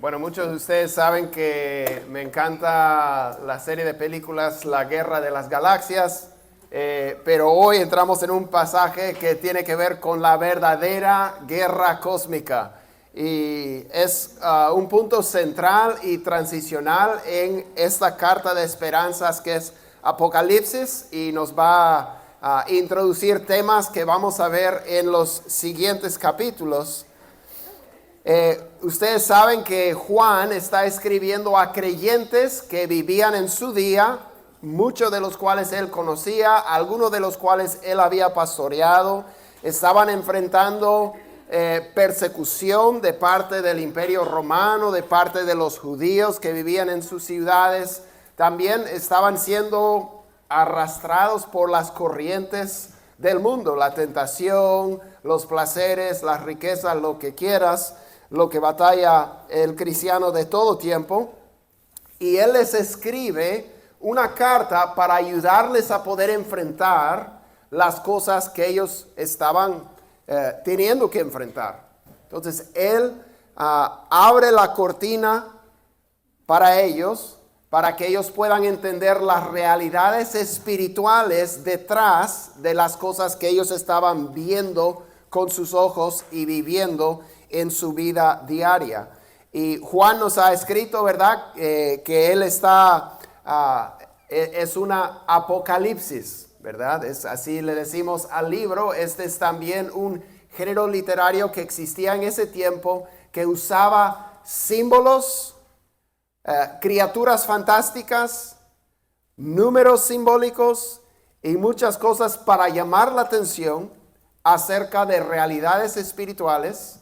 Bueno, muchos de ustedes saben que me encanta la serie de películas La Guerra de las Galaxias, pero hoy entramos en un pasaje que tiene que ver con la verdadera guerra cósmica y es un punto central y transicional en esta carta de esperanzas que es Apocalipsis y nos va a introducir temas que vamos a ver en los siguientes capítulos. Ustedes saben que Juan está escribiendo a creyentes que vivían en su día, muchos de los cuales él conocía, algunos de los cuales él había pastoreado, estaban enfrentando persecución de parte del Imperio Romano, de parte de los judíos que vivían en sus ciudades. También estaban siendo arrastrados por las corrientes del mundo, la tentación, los placeres, las riquezas, lo que quieras, lo que batalla el cristiano de todo tiempo. Y él les escribe una carta para ayudarles a poder enfrentar las cosas que ellos estaban teniendo que enfrentar. Entonces él abre la cortina para ellos, para que ellos puedan entender las realidades espirituales detrás de las cosas que ellos estaban viendo con sus ojos y viviendo en su vida diaria. Y Juan nos ha escrito, ¿verdad? Que él está, es una apocalipsis, ¿verdad? Es así le decimos al libro. Este es también un género literario que existía en ese tiempo, que usaba símbolos, criaturas fantásticas, números simbólicos y muchas cosas para llamar la atención acerca de realidades espirituales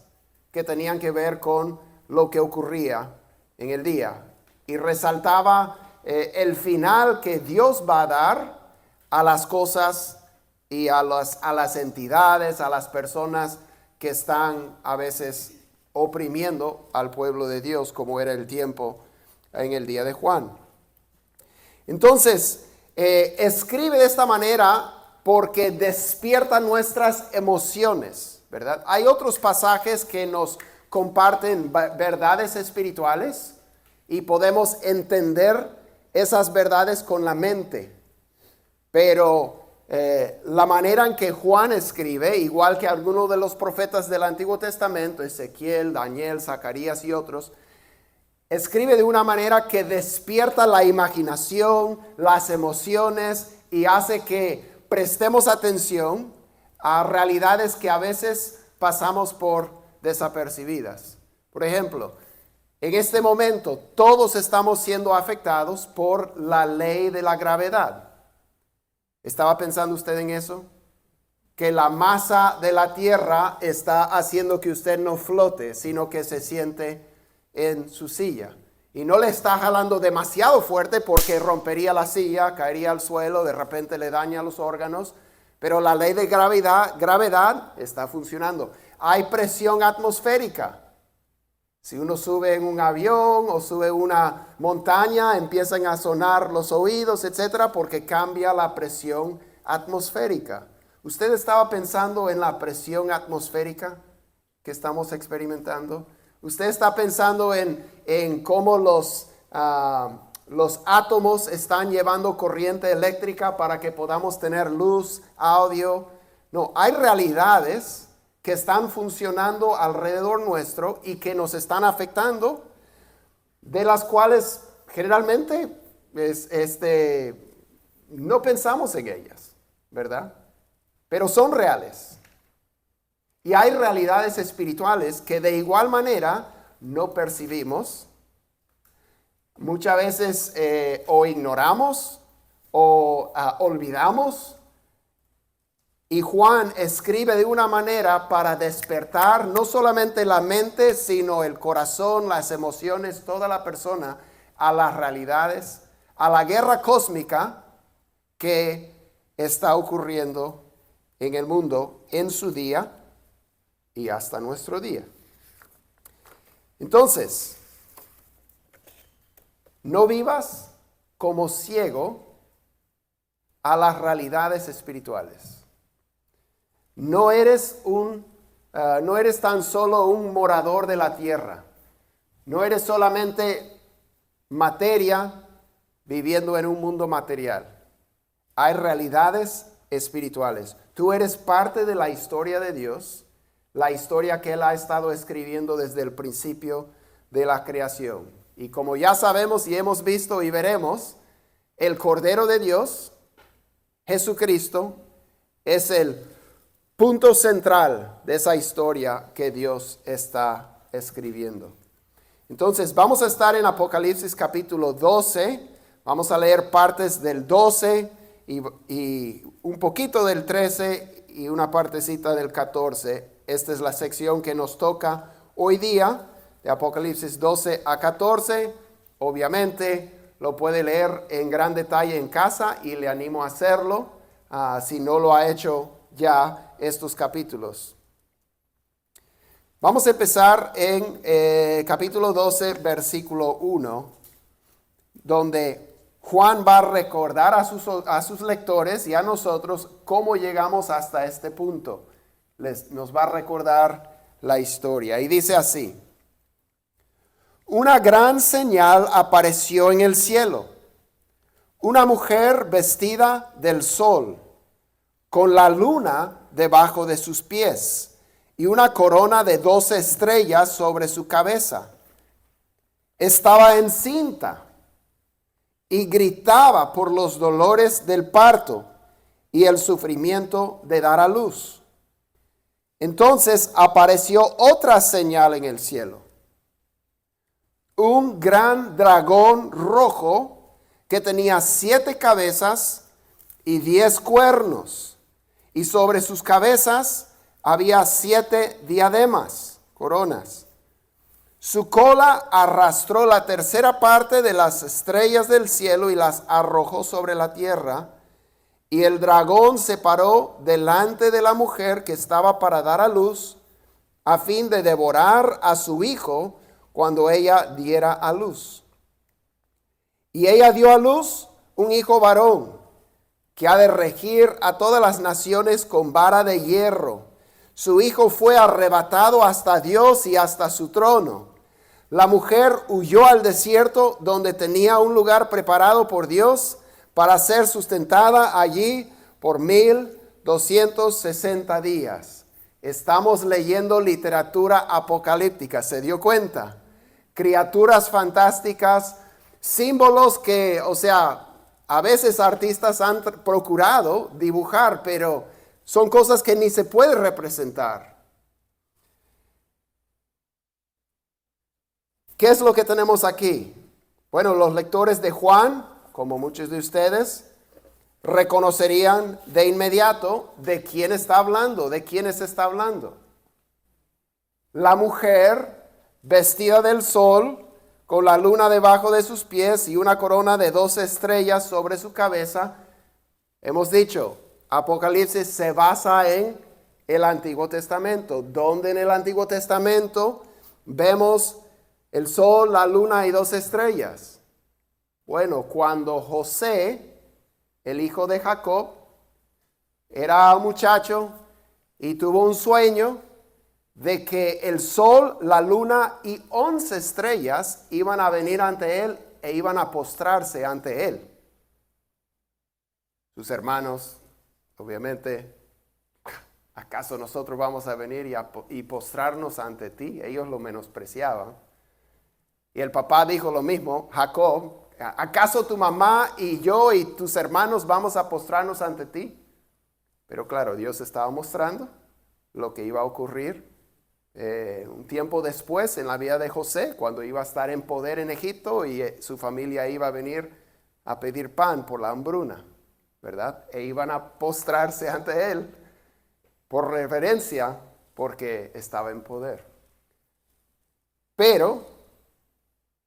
que tenían que ver con lo que ocurría en el día. Y resaltaba el final que Dios va a dar a las cosas y a las entidades, a las personas que están a veces oprimiendo al pueblo de Dios, como era el tiempo en el día de Juan. Entonces, escribe de esta manera porque despierta nuestras emociones, ¿verdad? Hay otros pasajes que nos comparten verdades espirituales y podemos entender esas verdades con la mente. Pero la manera en que Juan escribe, igual que algunos de los profetas del Antiguo Testamento, Ezequiel, Daniel, Zacarías y otros, escribe de una manera que despierta la imaginación, las emociones y hace que prestemos atención a realidades que a veces pasamos por desapercibidas. Por ejemplo, en este momento todos estamos siendo afectados por la ley de la gravedad. ¿Estaba pensando usted en eso? Que la masa de la tierra está haciendo que usted no flote, sino que se siente en su silla. Y no le está jalando demasiado fuerte porque rompería la silla, caería al suelo, de repente le daña los órganos. Pero la ley de gravedad está funcionando. Hay presión atmosférica. Si uno sube en un avión o sube una montaña, empiezan a sonar los oídos, etcétera, porque cambia la presión atmosférica. ¿Usted estaba pensando en la presión atmosférica que estamos experimentando? ¿Usted está pensando en cómo los átomos están llevando corriente eléctrica para que podamos tener luz, audio? No, hay realidades que están funcionando alrededor nuestro y que nos están afectando, de las cuales generalmente no pensamos en ellas, ¿verdad? Pero son reales. Y hay realidades espirituales que de igual manera no percibimos. Muchas veces o ignoramos o olvidamos. Y Juan escribe de una manera para despertar no solamente la mente, sino el corazón, las emociones, toda la persona a las realidades, a la guerra cósmica que está ocurriendo en el mundo en su día y hasta nuestro día. Entonces, no vivas como ciego a las realidades espirituales. No eres tan solo un morador de la tierra. No eres solamente materia viviendo en un mundo material. Hay realidades espirituales. Tú eres parte de la historia de Dios, la historia que Él ha estado escribiendo desde el principio de la creación. Y como ya sabemos y hemos visto y veremos, el Cordero de Dios, Jesucristo, es el punto central de esa historia que Dios está escribiendo. Entonces vamos a estar en Apocalipsis capítulo 12, vamos a leer partes del 12 y un poquito del 13 y una partecita del 14. Esta es la sección que nos toca hoy día, de Apocalipsis 12 a 14. Obviamente lo puede leer en gran detalle en casa y le animo a hacerlo si no lo ha hecho ya estos capítulos. Vamos a empezar en capítulo 12, versículo 1, donde Juan va a recordar a sus lectores y a nosotros cómo llegamos hasta este punto. Nos va a recordar la historia. Y dice así: una gran señal apareció en el cielo. Una mujer vestida del sol, con la luna debajo de sus pies y una corona de 12 estrellas sobre su cabeza. Estaba encinta y gritaba por los dolores del parto y el sufrimiento de dar a luz. Entonces apareció otra señal en el cielo: un gran dragón rojo que tenía 7 cabezas y 10 cuernos, y sobre sus cabezas había 7 diademas, coronas. Su cola arrastró la tercera parte de las estrellas del cielo y las arrojó sobre la tierra. Y el dragón se paró delante de la mujer que estaba para dar a luz, a fin de devorar a su hijo cuando ella diera a luz. Y ella dio a luz un hijo varón, que ha de regir a todas las naciones con vara de hierro. Su hijo fue arrebatado hasta Dios y hasta su trono. La mujer huyó al desierto, donde tenía un lugar preparado por Dios para ser sustentada allí por 1260 días. Estamos leyendo literatura apocalíptica, ¿se dio cuenta? Criaturas fantásticas, símbolos que, a veces artistas han procurado dibujar, pero son cosas que ni se puede representar. ¿Qué es lo que tenemos aquí? Bueno, los lectores de Juan, como muchos de ustedes, reconocerían de inmediato de quién está hablando, de quiénes está hablando. La mujer vestida del sol, con la luna debajo de sus pies y una corona de 12 estrellas sobre su cabeza. Hemos dicho, Apocalipsis se basa en el Antiguo Testamento, donde en el Antiguo Testamento vemos el sol, la luna y 12 estrellas. Bueno, cuando José, el hijo de Jacob, era un muchacho y tuvo un sueño de que el sol, la luna y 11 estrellas iban a venir ante él e iban a postrarse ante él. Sus hermanos, obviamente, ¿acaso nosotros vamos a venir y postrarnos ante ti? Ellos lo menospreciaban. Y el papá dijo lo mismo, Jacob: ¿acaso tu mamá y yo y tus hermanos vamos a postrarnos ante ti? Pero claro, Dios estaba mostrando lo que iba a ocurrir un tiempo después en la vida de José, cuando iba a estar en poder en Egipto y su familia iba a venir a pedir pan por la hambruna, ¿verdad? E iban a postrarse ante él por reverencia, porque estaba en poder. Pero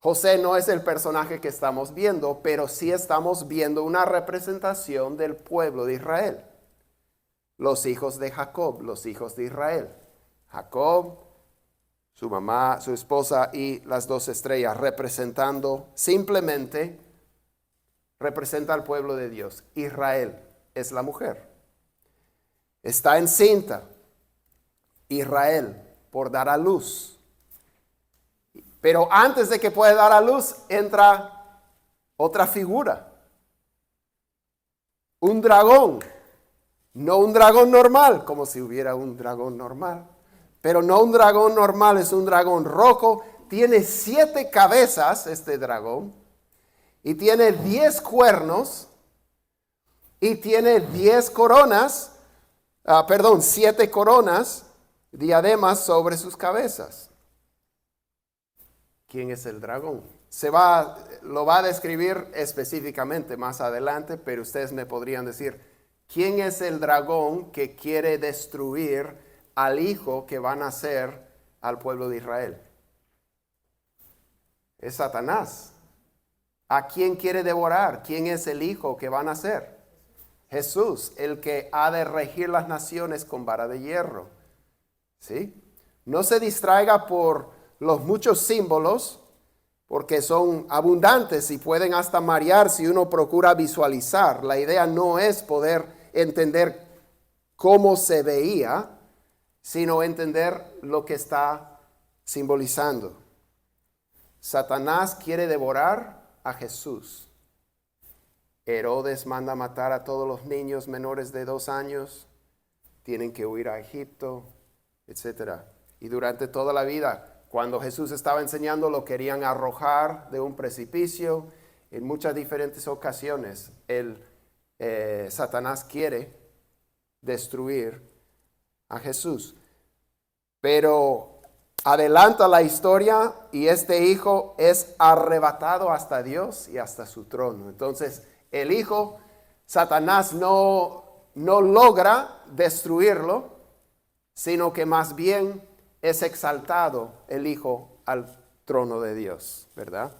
José no es el personaje que estamos viendo, pero sí estamos viendo una representación del pueblo de Israel. Los hijos de Jacob, los hijos de Israel. Jacob, su mamá, su esposa y las 12 estrellas, representa al pueblo de Dios. Israel es la mujer. Está encinta Israel por dar a luz. Pero antes de que pueda dar a luz, entra otra figura. Un dragón. No un dragón normal, como si hubiera un dragón normal. Pero no un dragón normal, es un dragón rojo. Tiene 7 cabezas este dragón. Y tiene 10 cuernos. Y tiene 10 coronas. 7 coronas, diademas sobre sus cabezas. ¿Quién es el dragón? Lo va a describir específicamente más adelante, pero ustedes me podrían decir, ¿quién es el dragón que quiere destruir al hijo que va a nacer al pueblo de Israel? Es Satanás. ¿A quién quiere devorar? ¿Quién es el hijo que va a nacer? Jesús, el que ha de regir las naciones con vara de hierro. ¿Sí? No se distraiga por los muchos símbolos, porque son abundantes y pueden hasta marear si uno procura visualizar. La idea no es poder entender cómo se veía, sino entender lo que está simbolizando. Satanás quiere devorar a Jesús. Herodes manda matar a todos los niños menores de 2 años. Tienen que huir a Egipto, etc. Y durante toda la vida, cuando Jesús estaba enseñando, lo querían arrojar de un precipicio. En muchas diferentes ocasiones, Satanás quiere destruir a Jesús. Pero adelanta la historia y este hijo es arrebatado hasta Dios y hasta su trono. Entonces, el hijo, Satanás no logra destruirlo, sino que más bien es exaltado el hijo al trono de Dios, ¿verdad?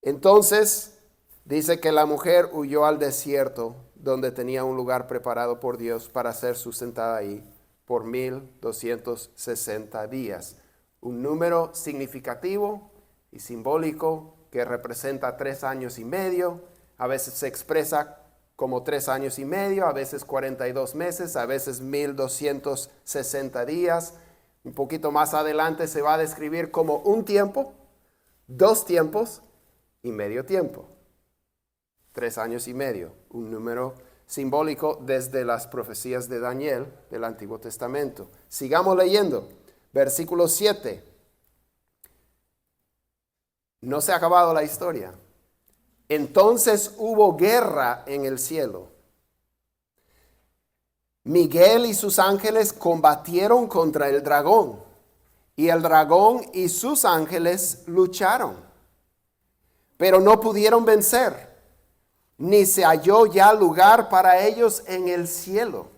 Entonces, dice que la mujer huyó al desierto, donde tenía un lugar preparado por Dios para ser sustentada ahí por 1260 días. Un número significativo y simbólico que representa 3 años y medio. A veces se expresa como 3 años y medio, a veces 42 meses, a veces 1260 días. Un poquito más adelante se va a describir como un tiempo, 2 tiempos y medio tiempo. 3 años y medio, un número simbólico desde las profecías de Daniel del Antiguo Testamento. Sigamos leyendo. Versículo 7. No se ha acabado la historia. Entonces hubo guerra en el cielo. Miguel y sus ángeles combatieron contra el dragón, y el dragón y sus ángeles lucharon, pero no pudieron vencer, ni se halló ya lugar para ellos en el cielo.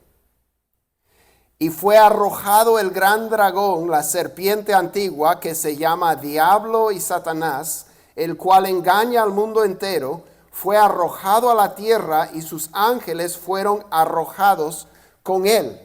Y fue arrojado el gran dragón, la serpiente antigua, que se llama Diablo y Satanás, el cual engaña al mundo entero. Fue arrojado a la tierra y sus ángeles fueron arrojados con él.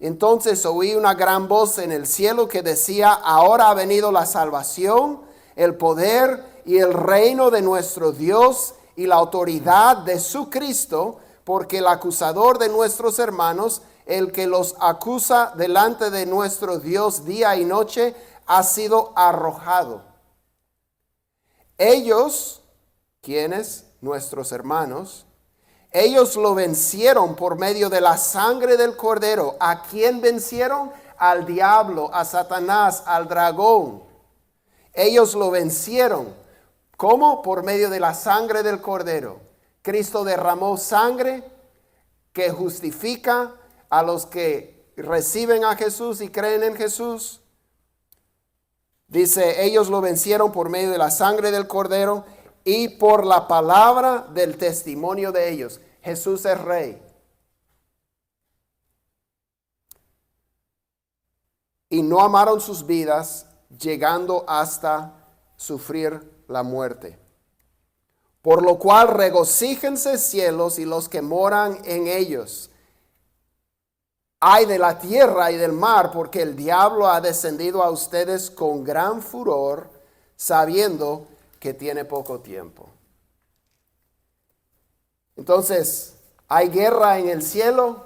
Entonces oí una gran voz en el cielo que decía: ahora ha venido la salvación, el poder y el reino de nuestro Dios y la autoridad de su Cristo, porque el acusador de nuestros hermanos, el que los acusa delante de nuestro Dios día y noche, ha sido arrojado. Ellos, ¿quiénes? Nuestros hermanos, ellos lo vencieron por medio de la sangre del Cordero. ¿A quién vencieron? Al diablo, a Satanás, al dragón. Ellos lo vencieron. ¿Cómo? Por medio de la sangre del Cordero. Cristo derramó sangre que justifica a los que reciben a Jesús y creen en Jesús. Dice, ellos lo vencieron por medio de la sangre del Cordero y por la palabra del testimonio de ellos. Jesús es Rey. Y no amaron sus vidas, llegando hasta sufrir la muerte. Por lo cual regocíjense cielos y los que moran en ellos. Ay de la tierra y del mar, porque el diablo ha descendido a ustedes con gran furor, sabiendo que tiene poco tiempo. Entonces, hay guerra en el cielo,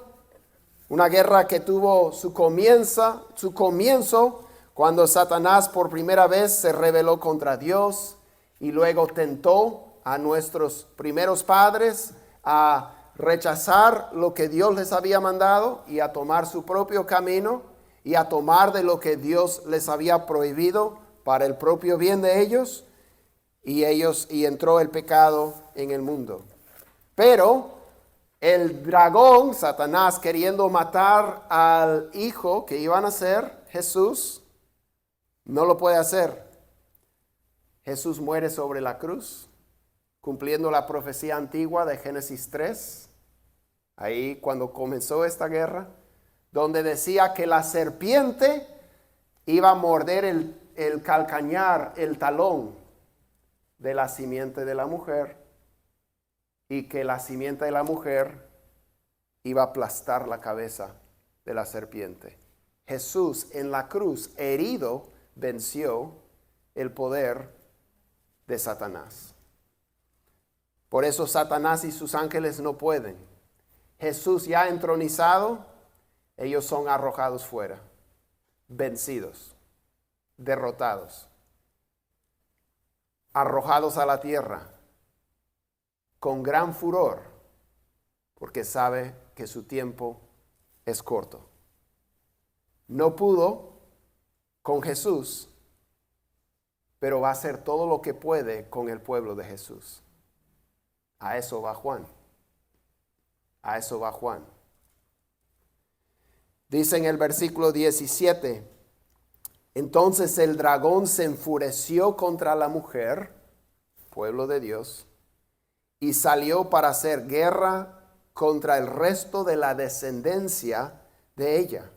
una guerra que tuvo su comienzo Cuando Satanás por primera vez se rebeló contra Dios y luego tentó a nuestros primeros padres a rechazar lo que Dios les había mandado y a tomar su propio camino y a tomar de lo que Dios les había prohibido para el propio bien de ellos, y entró el pecado en el mundo. Pero el dragón, Satanás, queriendo matar al hijo que iban a ser Jesús, no lo puede hacer. Jesús muere sobre la cruz, cumpliendo la profecía antigua de Génesis 3, ahí cuando comenzó esta guerra, donde decía que la serpiente iba a morder el calcañar, el talón de la simiente de la mujer, y que la simiente de la mujer iba a aplastar la cabeza de la serpiente. Jesús en la cruz, herido, venció el poder de Satanás. Por eso Satanás y sus ángeles no pueden. Jesús ya entronizado, ellos son arrojados fuera, vencidos, derrotados, arrojados a la tierra con gran furor, porque sabe que su tiempo es corto. No pudo con Jesús, pero va a hacer todo lo que puede con el pueblo de Jesús. A eso va Juan. A eso va Juan. Dice en el versículo 17, entonces el dragón se enfureció contra la mujer, pueblo de Dios, y salió para hacer guerra contra el resto de la descendencia de ella,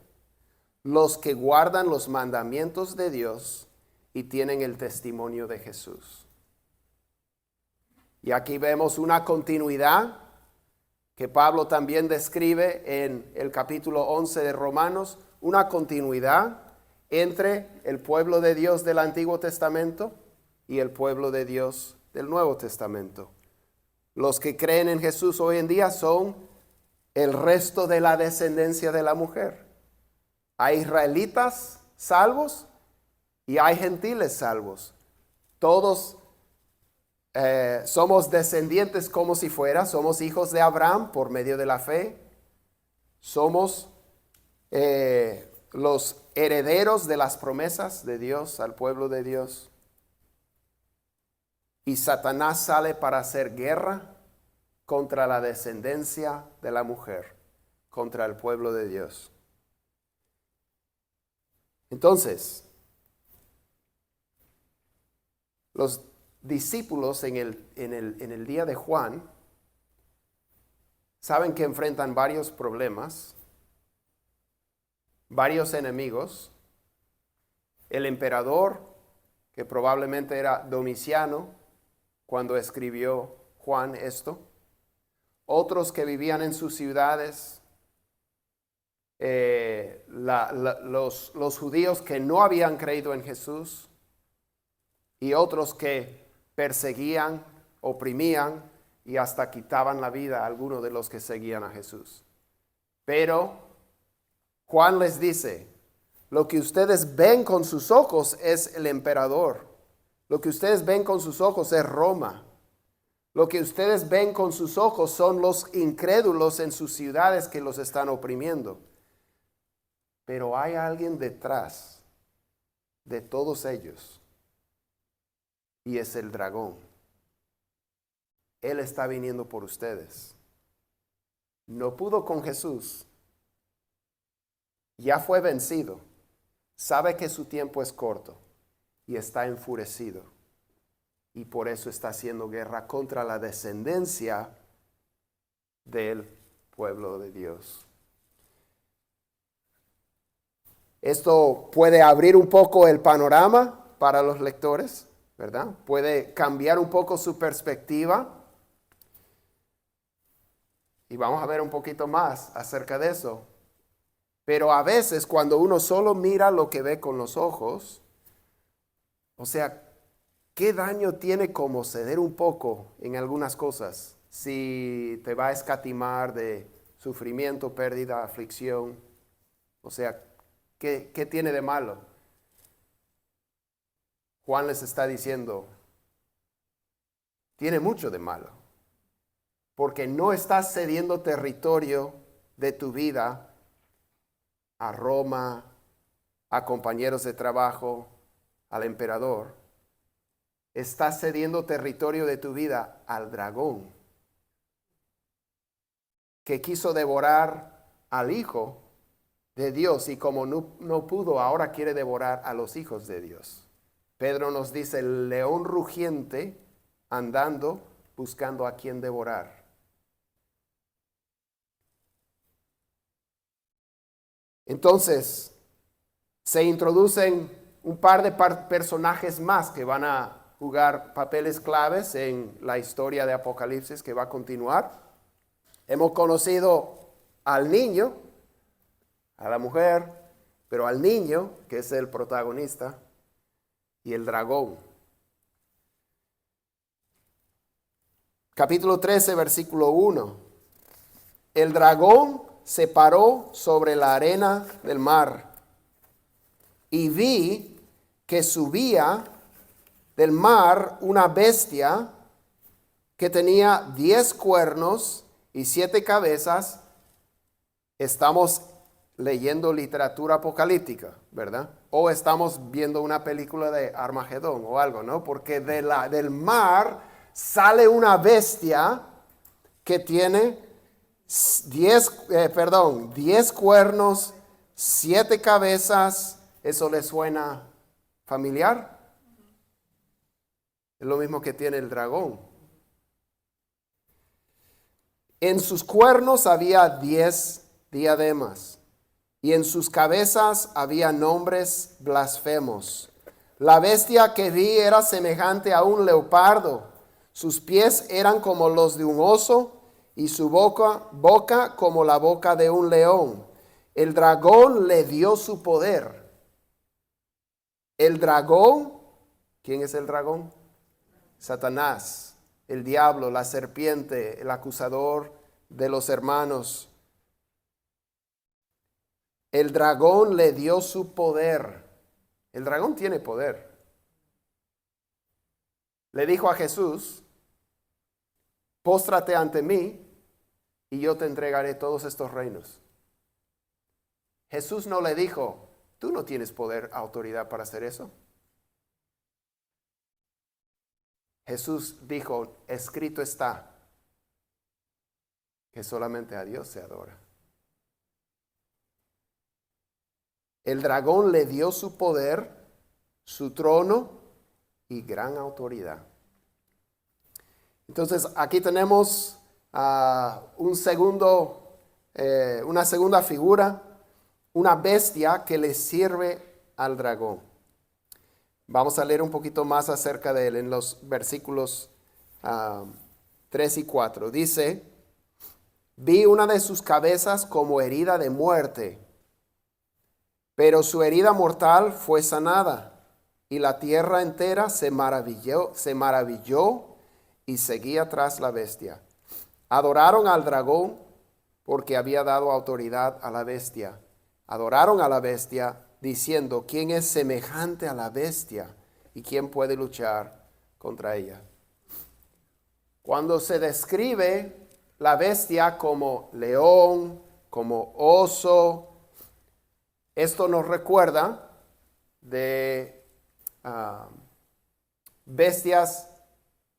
los que guardan los mandamientos de Dios y tienen el testimonio de Jesús. Y aquí vemos una continuidad que Pablo también describe en el capítulo 11 de Romanos, una continuidad entre el pueblo de Dios del Antiguo Testamento y el pueblo de Dios del Nuevo Testamento. Los que creen en Jesús hoy en día son el resto de la descendencia de la mujer. Hay israelitas salvos y hay gentiles salvos. Todos somos descendientes como si fuera, somos hijos de Abraham por medio de la fe. Somos los herederos de las promesas de Dios al pueblo de Dios. Y Satanás sale para hacer guerra contra la descendencia de la mujer, contra el pueblo de Dios. Entonces, los discípulos en el día de Juan saben que enfrentan varios problemas, varios enemigos. El emperador, que probablemente era Domiciano cuando escribió Juan esto, otros que vivían en sus ciudades, los judíos que no habían creído en Jesús, y otros que perseguían, oprimían y hasta quitaban la vida a algunos de los que seguían a Jesús. Pero Juan les dice, lo que ustedes ven con sus ojos es el emperador. Lo que ustedes ven con sus ojos es Roma. Lo que ustedes ven con sus ojos son los incrédulos en sus ciudades que los están oprimiendo. Pero hay alguien detrás de todos ellos. Y es el dragón. Él está viniendo por ustedes. No pudo con Jesús. Ya fue vencido. Sabe que su tiempo es corto. Y está enfurecido. Y por eso está haciendo guerra contra la descendencia del pueblo de Dios. Esto puede abrir un poco el panorama para los lectores, ¿verdad? Puede cambiar un poco su perspectiva. Y vamos a ver un poquito más acerca de eso. Pero a veces cuando uno solo mira lo que ve con los ojos, o sea, ¿qué daño tiene como ceder un poco en algunas cosas? Si te va a escatimar de sufrimiento, pérdida, aflicción. O sea, ¿qué tiene de malo? Juan les está diciendo, tiene mucho de malo, porque no estás cediendo territorio de tu vida a Roma, a compañeros de trabajo, al emperador. Estás cediendo territorio de tu vida al dragón, que quiso devorar al Hijo de Dios y como no pudo, ahora quiere devorar a los hijos de Dios. Pedro nos dice, el león rugiente andando, buscando a quien devorar. Entonces, se introducen un par de personajes más que van a jugar papeles claves en la historia de Apocalipsis que va a continuar. Hemos conocido al niño, a la mujer, pero al niño, que es el protagonista, y el dragón. Capítulo 13, versículo 1. El dragón se paró sobre la arena del mar y vi que subía del mar una bestia que tenía 10 cuernos y 7 cabezas. Estamos leyendo literatura apocalíptica, ¿verdad? O estamos viendo una película de Armagedón o algo, ¿no? Porque del mar sale una bestia que tiene 10 cuernos, 7 cabezas. ¿Eso le suena familiar? Es lo mismo que tiene el dragón. En sus cuernos había 10 diademas y en sus cabezas había nombres blasfemos. La bestia que vi era semejante a un leopardo. Sus pies eran como los de un oso y su boca como la boca de un león. El dragón le dio su poder. El dragón, ¿quién es el dragón? Satanás, el diablo, la serpiente, el acusador de los hermanos. El dragón le dio su poder. El dragón tiene poder. Le dijo a Jesús, póstrate ante mí y yo te entregaré todos estos reinos. Jesús no le dijo, tú no tienes poder, autoridad para hacer eso. Jesús dijo, escrito está, que solamente a Dios se adora. El dragón le dio su poder, su trono y gran autoridad. Entonces aquí tenemos una segunda figura, una bestia que le sirve al dragón. Vamos a leer un poquito más acerca de él en los versículos 3 y 4. Dice, vi una de sus cabezas como herida de muerte, pero su herida mortal fue sanada, y la tierra entera se maravilló y seguía tras la bestia. Adoraron al dragón porque había dado autoridad a la bestia. Adoraron a la bestia diciendo, ¿quién es semejante a la bestia y quién puede luchar contra ella? Cuando se describe la bestia como león, como oso, esto nos recuerda de bestias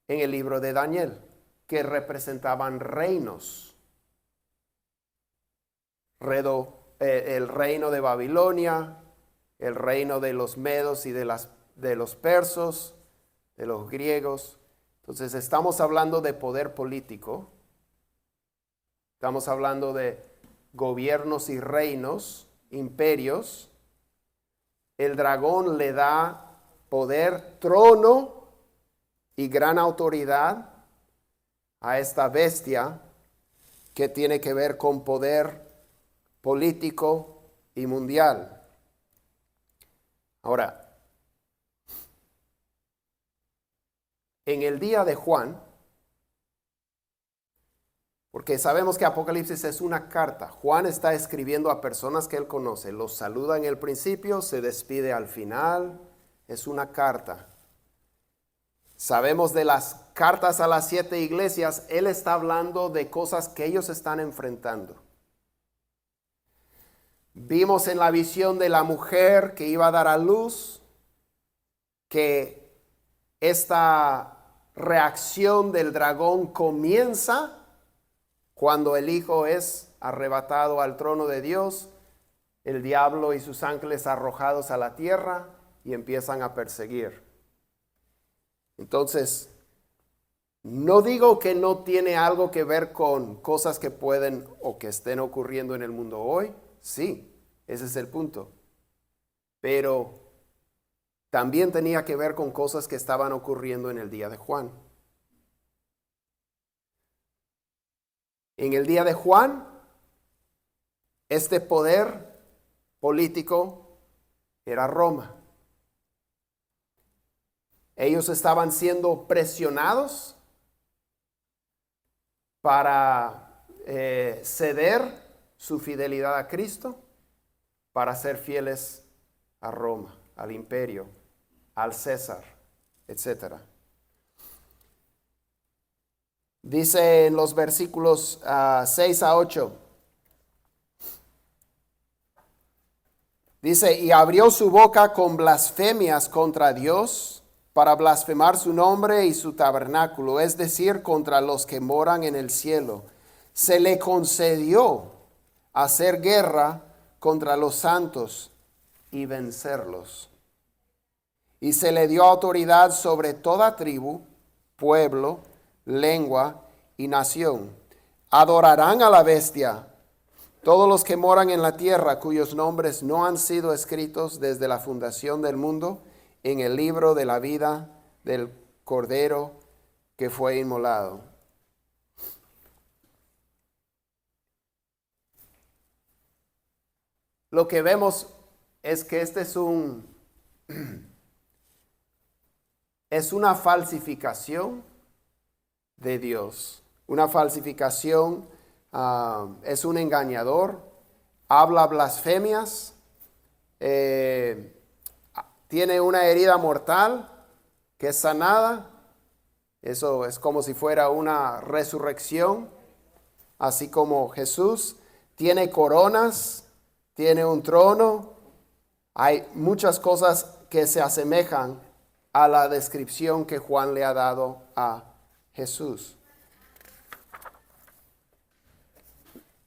en el libro de Daniel que representaban reinos. El reino de Babilonia, el reino de los medos y de los persos, de los griegos. Entonces estamos hablando de poder político, estamos hablando de gobiernos y reinos, imperios. El dragón le da poder, trono y gran autoridad a esta bestia que tiene que ver con poder político y mundial. Ahora, en el día de Juan, porque sabemos que Apocalipsis es una carta, Juan está escribiendo a personas que él conoce, los saluda en el principio, se despide al final, es una carta. Sabemos de las cartas a las 7 iglesias, él está hablando de cosas que ellos están enfrentando. Vimos en la visión de la mujer que iba a dar a luz que esta reacción del dragón comienza cuando el hijo es arrebatado al trono de Dios, el diablo y sus ángeles arrojados a la tierra y empiezan a perseguir. Entonces, no digo que no tiene algo que ver con cosas que pueden o que estén ocurriendo en el mundo hoy. Sí, ese es el punto. Pero también tenía que ver con cosas que estaban ocurriendo en el día de Juan. En el día de Juan, este poder político era Roma. Ellos estaban siendo presionados para ceder su fidelidad a Cristo, para ser fieles a Roma, al imperio, al César, etc. Dice en los versículos 6 a 8. Dice, y abrió su boca con blasfemias contra Dios, para blasfemar su nombre y su tabernáculo, es decir, contra los que moran en el cielo. Se le concedió hacer guerra contra los santos y vencerlos. Y se le dio autoridad sobre toda tribu, pueblo, lengua y nación. Adorarán a la bestia todos los que moran en la tierra, cuyos nombres no han sido escritos desde la fundación del mundo en el libro de la vida del Cordero que fue inmolado. Lo que vemos es que este es una falsificación de Dios. Una falsificación, es un engañador, habla blasfemias, tiene una herida mortal que es sanada. Eso es como si fuera una resurrección, así como Jesús. Tiene coronas, tiene un trono. Hay muchas cosas que se asemejan a la descripción que Juan le ha dado a Jesús.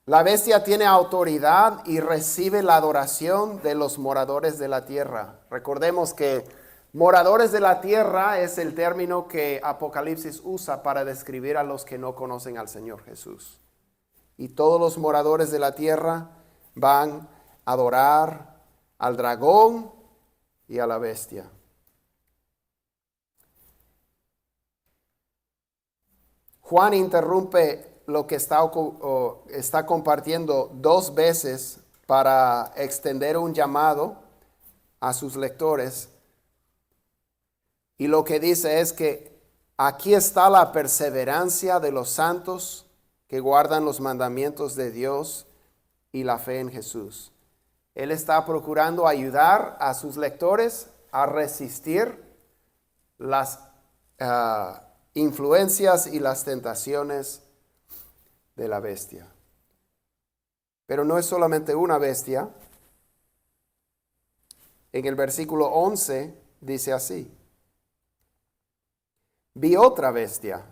La bestia tiene autoridad y recibe la adoración de los moradores de la tierra. Recordemos que moradores de la tierra es el término que Apocalipsis usa para describir a los que no conocen al Señor Jesús. Y todos los moradores de la tierra van a adorar al dragón y a la bestia. Juan interrumpe lo que está compartiendo 2 veces para extender un llamado a sus lectores. Y lo que dice es que aquí está la perseverancia de los santos que guardan los mandamientos de Dios y la fe en Jesús. Él está procurando ayudar a sus lectores a resistir las influencias y las tentaciones de la bestia. Pero no es solamente una bestia. En el versículo 11 dice así: vi otra bestia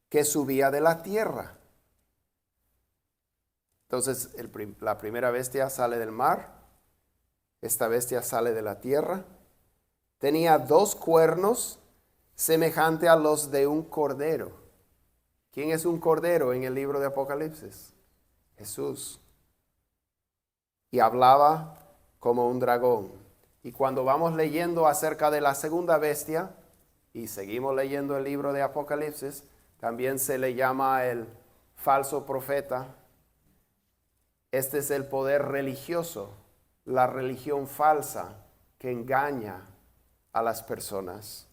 que subía de la tierra. Entonces la primera bestia sale del mar. Esta bestia sale de la tierra. Tenía 2 cuernos semejante a los de un cordero. ¿Quién es un cordero en el libro de Apocalipsis? Jesús. Y hablaba como un dragón. Y cuando vamos leyendo acerca de la segunda bestia, y seguimos leyendo el libro de Apocalipsis, también se le llama el falso profeta. Este es el poder religioso, la religión falsa que engaña a las personas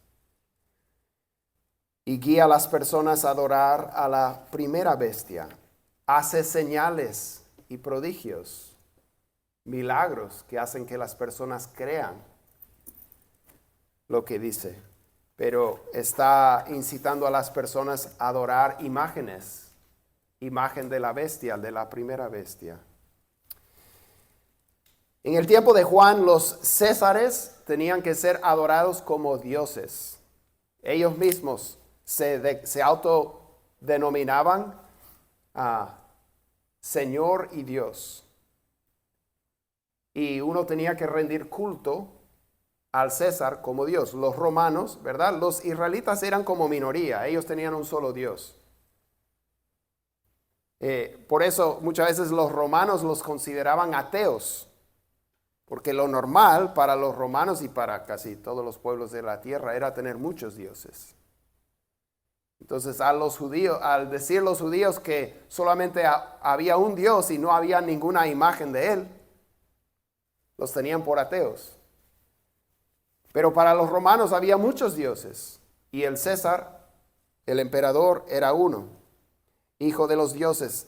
y guía a las personas a adorar a la primera bestia. Hace señales y prodigios, milagros que hacen que las personas crean lo que dice. pero está incitando a las personas a adorar imágenes, imagen de la bestia, de la primera bestia. En el tiempo de Juan, los césares tenían que ser adorados como dioses. Ellos mismos se autodenominaban Señor y Dios. Y uno tenía que rendir culto al César como Dios. Los romanos, ¿verdad? Los israelitas eran como minoría. Ellos tenían un solo Dios. Por eso muchas veces los romanos los consideraban ateos. Porque lo normal para los romanos y para casi todos los pueblos de la tierra era tener muchos dioses. Entonces al decir los judíos que solamente había un Dios y no había ninguna imagen de él, los tenían por ateos. Pero para los romanos había muchos dioses y el César, el emperador, era uno, hijo de los dioses.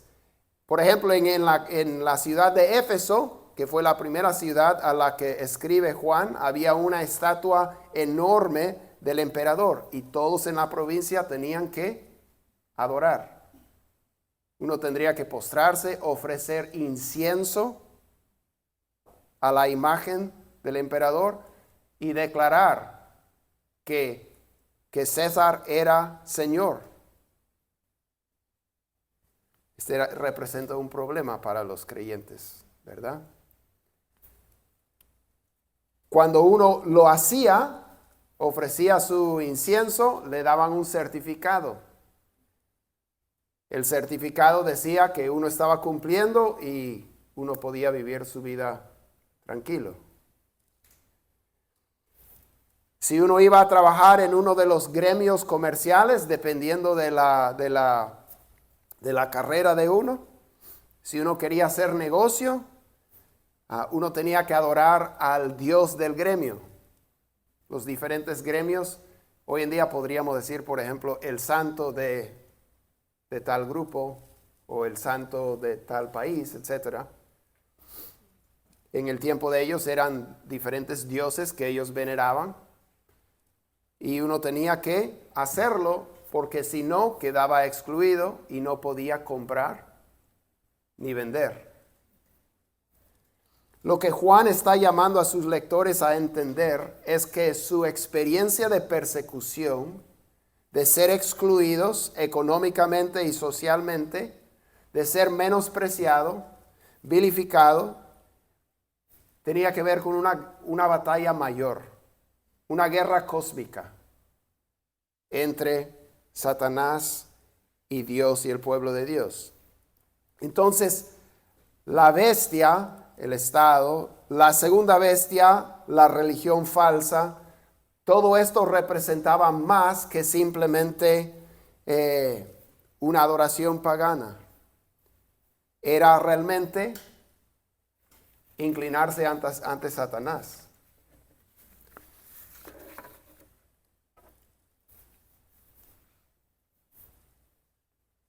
Por ejemplo, en la ciudad de Éfeso, que fue la primera ciudad a la que escribe Juan, había una estatua enorme del emperador y todos en la provincia tenían que adorar. Uno tendría que postrarse, ofrecer incienso a la imagen del emperador y declarar que César era Señor. Este representa un problema para los creyentes, ¿verdad? Cuando uno lo hacía, ofrecía su incienso, le daban un certificado. El certificado decía que uno estaba cumpliendo y uno podía vivir su vida tranquilo. Si uno iba a trabajar en uno de los gremios comerciales, dependiendo de la carrera de uno, si uno quería hacer negocio, uno tenía que adorar al Dios del gremio. Los diferentes gremios, hoy en día podríamos decir, por ejemplo, el santo de tal grupo o el santo de tal país, etc. En el tiempo de ellos eran diferentes dioses que ellos veneraban y uno tenía que hacerlo porque si no quedaba excluido y no podía comprar ni vender. Lo que Juan está llamando a sus lectores a entender es que su experiencia de persecución, de ser excluidos económicamente y socialmente, de ser menospreciado, vilificado, tenía que ver con una batalla mayor, una guerra cósmica entre Satanás y Dios y el pueblo de Dios. Entonces, la bestia, el Estado, la segunda bestia, la religión falsa, todo esto representaba más que simplemente una adoración pagana. Era realmente inclinarse ante Satanás.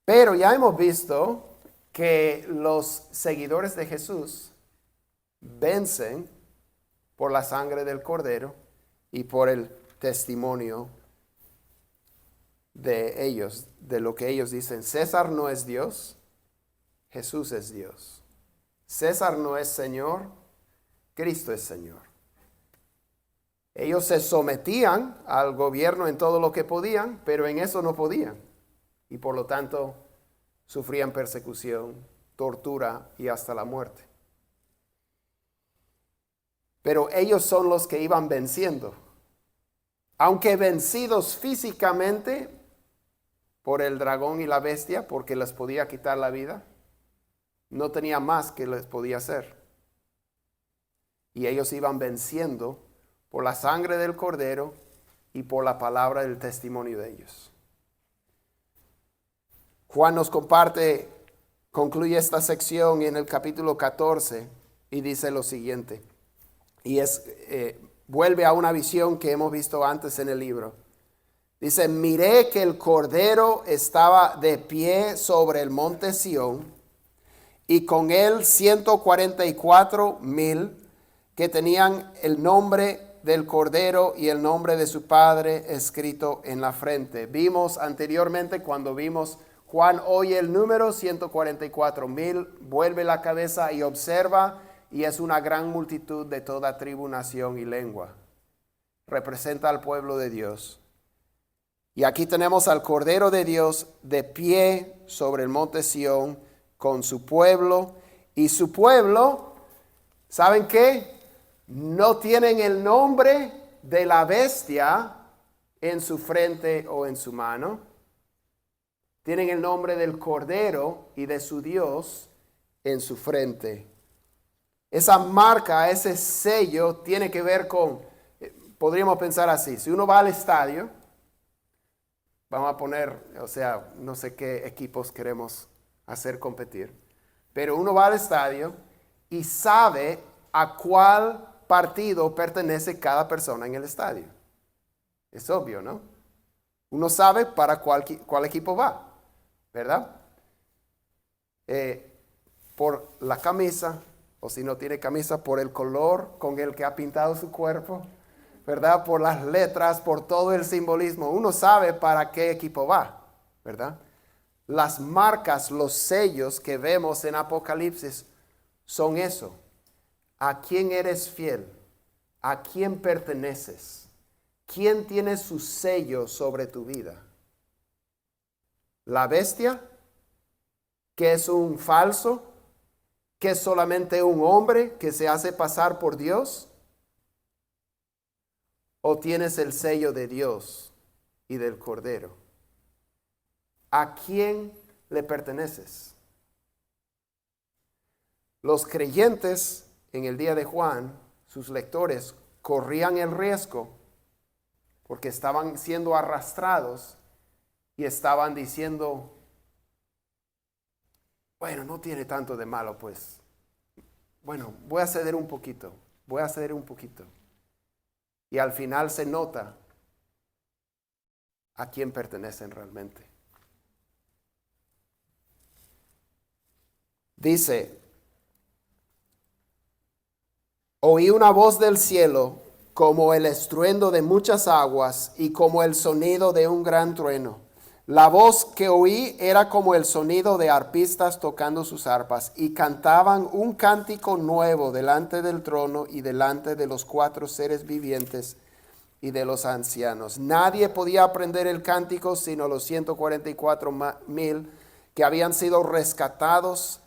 Pero ya hemos visto que los seguidores de Jesús vencen por la sangre del Cordero y por el testimonio de ellos, de lo que ellos dicen. César no es Dios, Jesús es Dios. César no es Señor, Cristo es Señor. Ellos se sometían al gobierno en todo lo que podían, pero en eso no podían. Y por lo tanto sufrían persecución, tortura y hasta la muerte. Pero ellos son los que iban venciendo. Aunque vencidos físicamente por el dragón y la bestia, porque les podía quitar la vida, no tenía más que les podía hacer. Y ellos iban venciendo por la sangre del Cordero y por la palabra del testimonio de ellos. Juan nos concluye esta sección en el capítulo 14 y dice lo siguiente. Y vuelve a una visión que hemos visto antes en el libro. Dice, miré que el Cordero estaba de pie sobre el monte Sión y con él 144,000 que tenían el nombre del Cordero y el nombre de su Padre escrito en la frente. Vimos anteriormente cuando vimos Juan oye el número 144,000, vuelve la cabeza y observa, y es una gran multitud de toda tribu, nación y lengua. Representa al pueblo de Dios. Y aquí tenemos al Cordero de Dios de pie sobre el monte Sión con su pueblo. Y su pueblo, ¿saben qué? No tienen el nombre de la bestia en su frente o en su mano. Tienen el nombre del Cordero y de su Dios en su frente. Esa marca, ese sello tiene que ver con, podríamos pensar así, si uno va al estadio, vamos a poner, no sé qué equipos queremos hacer competir, pero uno va al estadio y sabe a cuál partido pertenece cada persona en el estadio. Es obvio, ¿no? Uno sabe para cuál equipo va, ¿verdad? Por la camisa, o si no tiene camisa, por el color con el que ha pintado su cuerpo, ¿verdad? Por las letras, por todo el simbolismo. Uno sabe para qué equipo va, ¿verdad? Las marcas, los sellos que vemos en Apocalipsis son eso. ¿A quién eres fiel? ¿A quién perteneces? ¿Quién tiene su sello sobre tu vida? ¿La bestia? ¿Que es un falso? ¿Que es solamente un hombre que se hace pasar por Dios? ¿O tienes el sello de Dios y del Cordero? ¿A quién le perteneces? Los creyentes en el día de Juan, sus lectores, corrían el riesgo porque estaban siendo arrastrados y estaban diciendo, bueno, no tiene tanto de malo, pues. Bueno, voy a ceder un poquito. Y al final se nota a quién pertenecen realmente. Dice, oí una voz del cielo como el estruendo de muchas aguas y como el sonido de un gran trueno. La voz que oí era como el sonido de arpistas tocando sus arpas, y cantaban un cántico nuevo delante del trono y delante de los 4 seres vivientes y de los ancianos. Nadie podía aprender el cántico sino los 144,000 que habían sido rescatados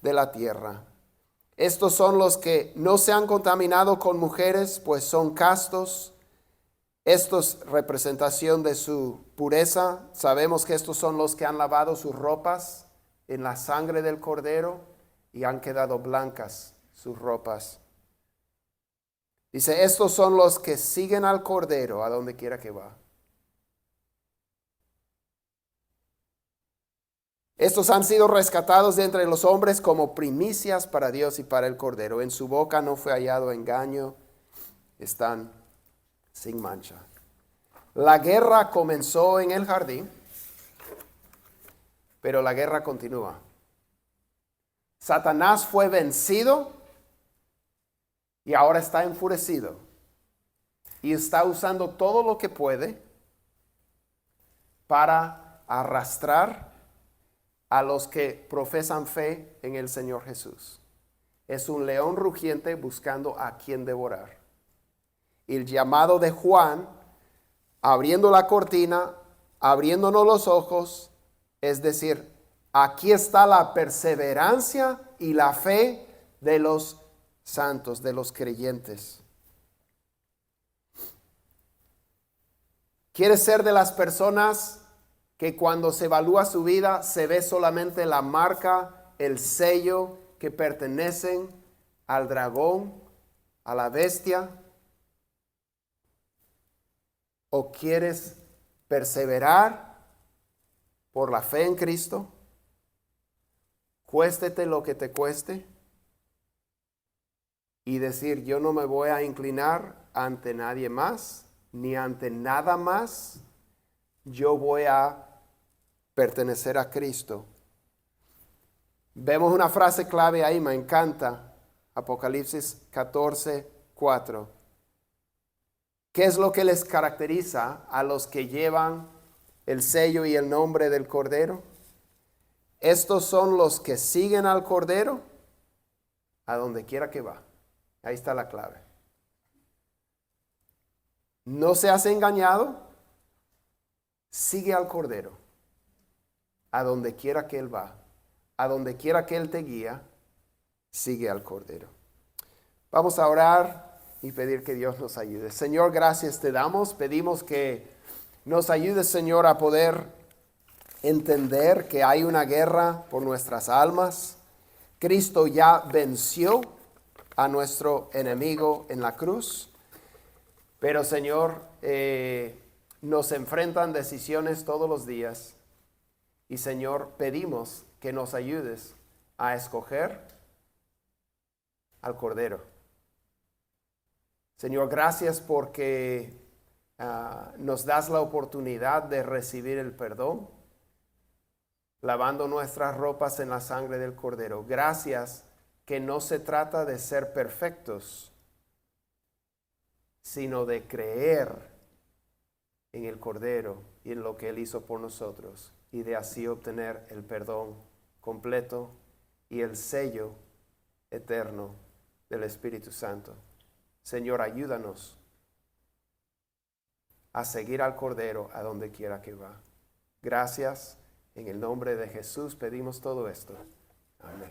de la tierra. Estos son los que no se han contaminado con mujeres, pues son castos. Esto es representación de su pureza. Sabemos que estos son los que han lavado sus ropas en la sangre del Cordero y han quedado blancas sus ropas. Dice, estos son los que siguen al Cordero a donde quiera que va. Estos han sido rescatados de entre los hombres como primicias para Dios y para el Cordero. En su boca no fue hallado engaño. Están sin mancha. La guerra comenzó en el jardín, pero la guerra continúa. Satanás fue vencido y ahora está enfurecido y está usando todo lo que puede para arrastrar a los que profesan fe en el Señor Jesús. Es un león rugiente buscando a quien devorar. El llamado de Juan, abriendo la cortina, abriéndonos los ojos, es decir, aquí está la perseverancia y la fe de los santos, de los creyentes. ¿Quieres ser de las personas que cuando se evalúa su vida se ve solamente la marca, el sello que pertenecen al dragón, a la bestia? ¿O quieres perseverar por la fe en Cristo? Cuéstete lo que te cueste. Y decir, yo no me voy a inclinar ante nadie más, ni ante nada más. Yo voy a pertenecer a Cristo. Vemos una frase clave ahí, me encanta. Apocalipsis 14:4. ¿Qué es lo que les caracteriza a los que llevan el sello y el nombre del Cordero? Estos son los que siguen al Cordero a donde quiera que va. Ahí está la clave. No seas engañado, sigue al Cordero a donde quiera que Él va, a donde quiera que Él te guía, sigue al Cordero. Vamos a orar y pedir que Dios nos ayude. Señor, gracias te damos. Pedimos que nos ayudes, Señor, a poder entender que hay una guerra por nuestras almas. Cristo ya venció a nuestro enemigo en la cruz. Pero, Señor, nos enfrentan decisiones todos los días. Y, Señor, pedimos que nos ayudes a escoger al Cordero. Señor, gracias porque nos das la oportunidad de recibir el perdón, lavando nuestras ropas en la sangre del Cordero. Gracias que no se trata de ser perfectos, sino de creer en el Cordero y en lo que Él hizo por nosotros, y de así obtener el perdón completo y el sello eterno del Espíritu Santo. Señor, ayúdanos a seguir al Cordero a donde quiera que va. Gracias. En el nombre de Jesús pedimos todo esto. Amén.